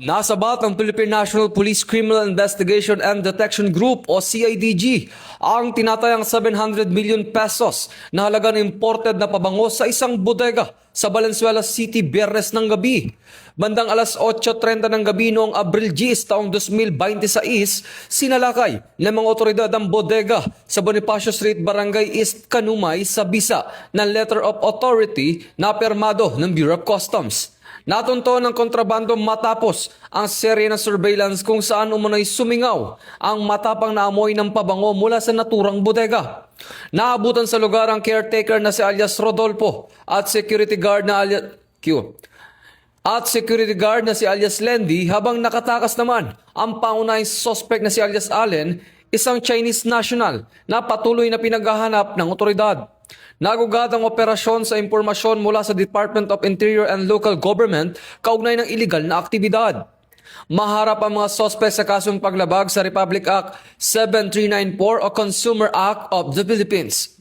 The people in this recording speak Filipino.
Nasabat ng Philippine National Police Criminal Investigation and Detection Group o CIDG ang tinatayang 700 million pesos na halaga ng imported na pabango sa isang bodega sa Valenzuela City Biyernes ng gabi. Bandang alas 8:30 ng gabi noong Abril 10 taong 2026, sinalakay ng mga otoridad ang bodega sa Bonifacio Street, Barangay East Kanumay sa bisa ng Letter of Authority na permado ng Bureau of Customs. Natunto ng kontrabando matapos ang serye ng surveillance kung saan umunay sumingaw ang matapang na amoy ng pabango mula sa naturang bodega. Naabutan sa lugar ang caretaker na si alias Rodolfo at security guard na si alias Lendy, habang nakatakas naman ang pangunahing suspect na si alias Allen, isang Chinese national na patuloy na pinaghahanap ng otoridad. Nagugad ang operasyon sa impormasyon mula sa Department of Interior and Local Government kaugnay ng iligal na aktibidad. Maharap ang mga sospek sa kasong paglabag sa Republic Act 7394 o Consumer Act of the Philippines.